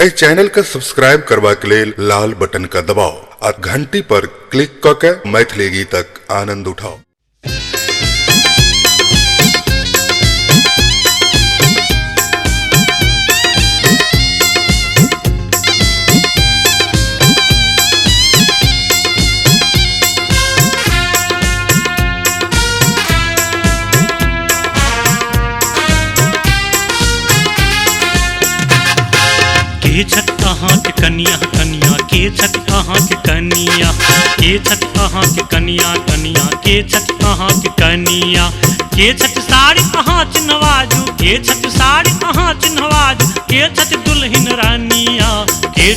ए channel का subscribe करवा के लेल लाल बटन का दबाओ और घंटी पर क्लिक करके मैथिली गीतक आनंद उठाओ। के छत अहाँ के कनिया कनिया के छत अहाँ के कनिया के छत अहाँ के कनिया कनिया के छत अहाँ के कनिया के छत साड़ी अहाँ चिन्हवाजू के छत साड़ी अहाँ चिन्हवाजू के छत दुल्हन रानिया के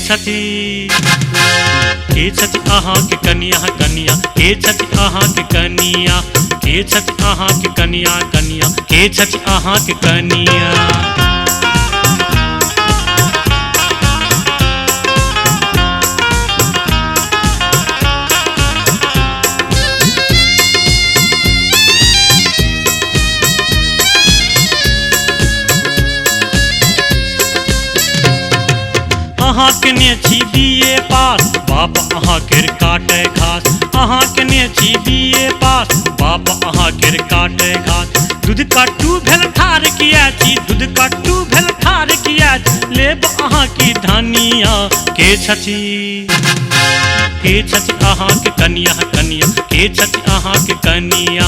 छत अहाँ के कनिया कनिया के छत अहाँ के कनिया के छत अहाँ के कनिया कनिया के छत अहाँ के कनिया। अहाँ केने छी बीए पास बाप अहाँ केर काटे घास अहाँ केने छी बीए पास बाप अहाँ केर काटे घास दूध कट्टू भेल ठार किया छी दूध कट्टू भेल ठार किया लेब अहाँ की धनिया के छथि अहाँ के कनिया कनिया के छथि अहाँ के कनिया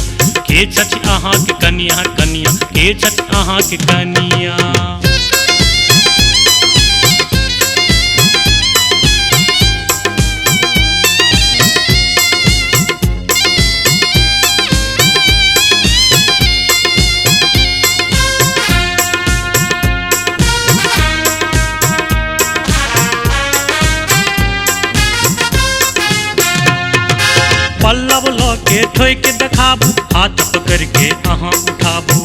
के छथि अहाँ के कनिया कनिया के छथि अहाँ के कनिया। पल्लव लऽ के ठोक देखाबू हाथ पकड़ के अहाँ उठाबू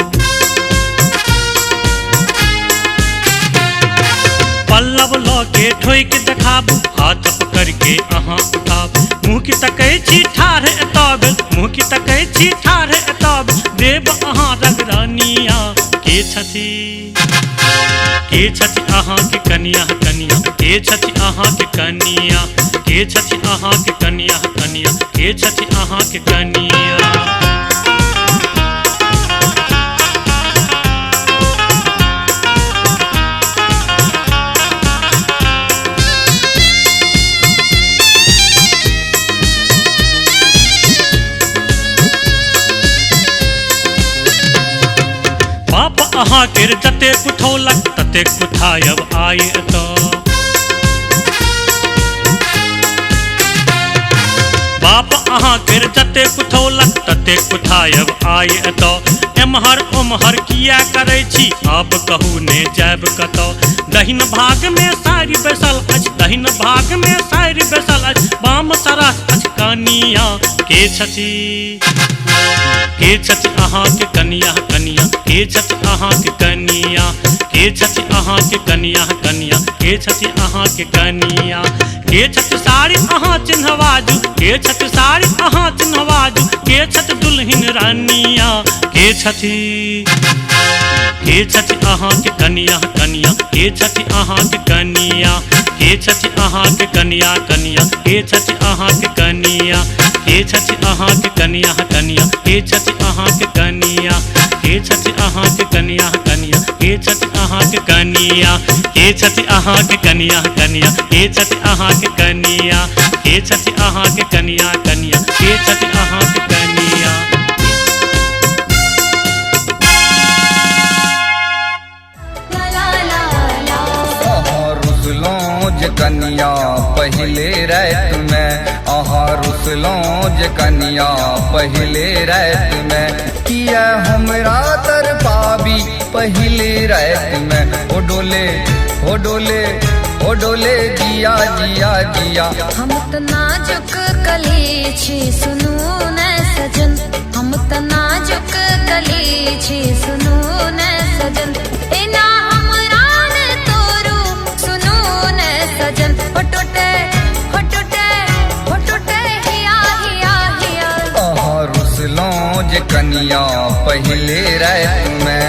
पल्लव लऽ के ठोक देखाबू हाथ पकड़ के अहाँ उठाबू मुँह की तकै छी ठाढ़ एतब मुँह की तकै छी ठाढ़ एतब देव अहाँ रगरानिया के छथि अहाँ के कनिया कनिया के छथि अहाँ के कनिया के छथि अहाँ के कनिया कनिया के छथि अहाँ के कनिया। बाप अहाँ केर जतेक उठौलक ततेक उठायब आए तऽ बाप अहाँ केर जतेक उठौलक ततेक उठायब आए तऽ एम्हर ओम्हर किया करै छी आब कहू ने जायब कतऽ दहिन भाग में सारि बैसल अछि दहिन भाग में सारि बैसल अछि बाम तरफ अछि कनिया के छथि अहाँ के कनिया कनिया के छथि अहाँ के कनिया के छथि अहाँ के कनिया कनिया के छथि अहाँ के कनिया के छथि साड़ी अहाँ चिन्हवाजू के छथि साड़ी अहाँ चिन्हवाजू के छथि दुल्हन रानिया के छथि अहाँ के कनिया कनिया के छथि अहाँ के कनिया के छथि अहाँ के कनिया कनिया के छथि अहाँ के कनिया के छथि अहाँ के कनिया कनिया के छथि अहाँ के कनिया के छथि अहाँ के कनिया कनिया के छथि अहाँ के कनिया के छथि अहाँ के कनिया कनिया के छथि अहाँ के कनिया के छथि अहाँ के कनिया कनिया के छथि अहाँ के कनिया। कनिया पहले रात में अहाँ रुसलों जे कनिया पहले रात में किया हमरा तरफाबी पहले रात में ओ डोले जिया जिया जिया। हम त नाजुक कली छी सुनू न सजन हम त नाजुक कली छी सुनू न सजन एना हमरा ने तोरू सुनू न सजन हो टूटे हिया हिया हिया। अहाँ रुसलों जे कनिया पहले रात में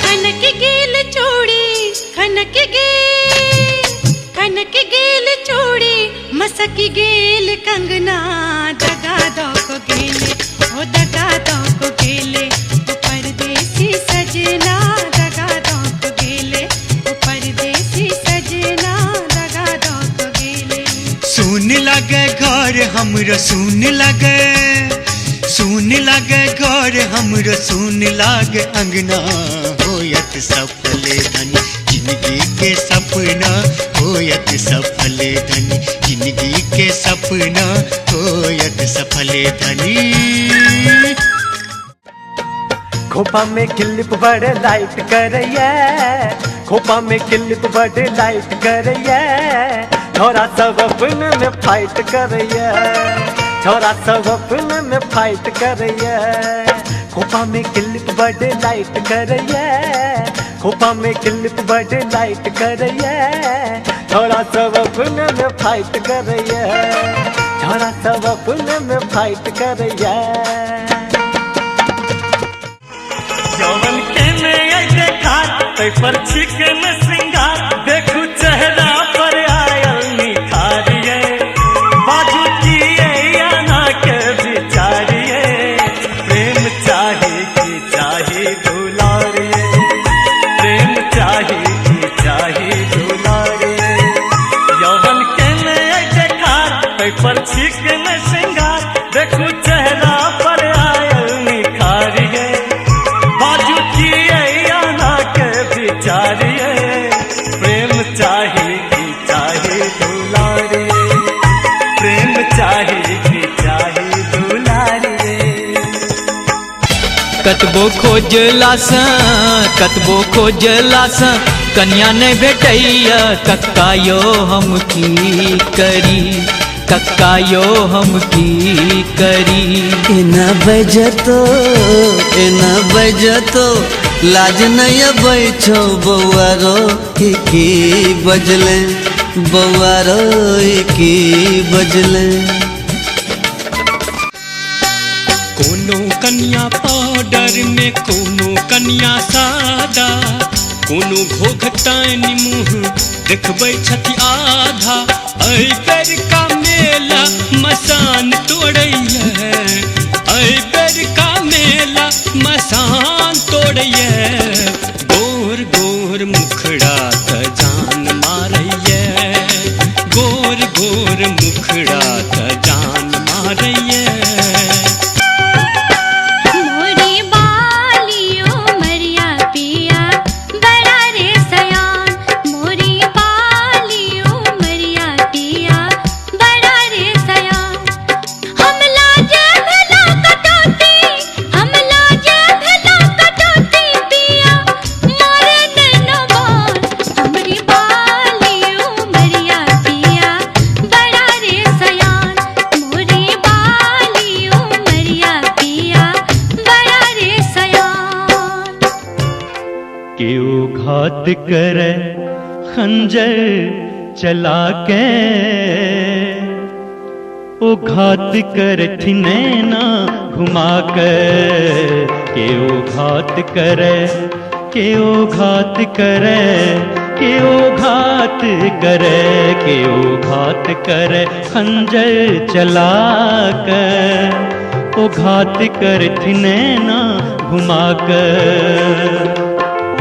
खनक गेल चूड़ी खनक गेल खनक गेल चूड़ी मसक गेल कंगना दगा दो को गेले ओ दगा दो को गेले ओ परदेसी सजना दगा दो को गेले ओ परदेसी सजना दगा दो को गेले। सुन लगे घर हमरो सुन लगे घर हमरो सुन लागे अंगना होयत सफल धनी जिंदगी के सपना होयत सफल धनी जिंदगी के सपना होयत सफल धनी। खोपा में क्लिप बड़े लाइट करैया खोपा में क्लिप बड़े लाइट करैया छोरा सब अपने में फाइट करैया छोरा सब अपने में फाइट करैया खोपा में क्लिप बड़े लाइट करैया खोपा में क्लिप बड़े लाइट करैया छोरा सब अपने में फाइट करैया छोरा सब अपने में फाइट करैया। जवन के में देखा पर चिकन सिंगार देखू चेहरा पर आयल निखारिए बाजू किए या ना के बिचारिए प्रेम चाहे कि चाहे दुलारिए प्रेम चाहे कि चाहे दुलारिए जवन के में देखा पर चिकन सिंगार देखू चेहरा पर आयल निखारिए बाजू किए या ना के बिचारिए प्रेम चाहे कि चाहे दुलारिए प्रेम चाहे कि चाहे दुलारिए। कतबो खोजला सा कन्या नहीं भेटैया कक्कायो हम की करी कक्कायो हम की करी। एना बजतो लाज नहीं बैठो बौआरो की बजले बौआरो की बजले। कोनो कन्या पाउडर में कोनो कन्या सादा कोनो घोघतान मुँह देखबै छथि आधा ऐ बेर का मेला मसान तोड़ैया ऐ बेर का मेला मसान तोड़ैया गोर गोर मुखड़ा त जान मारैया गोर गोर मुखड़ा त जान मारैया। घात करे खंजर चला के ओ घात करथि नैना घुमा कर के ओ घात करे के ओ घात करे के ओ घात करे के ओ घात करे खंजर चला कर ओ घात करथि नैना घुमा कर।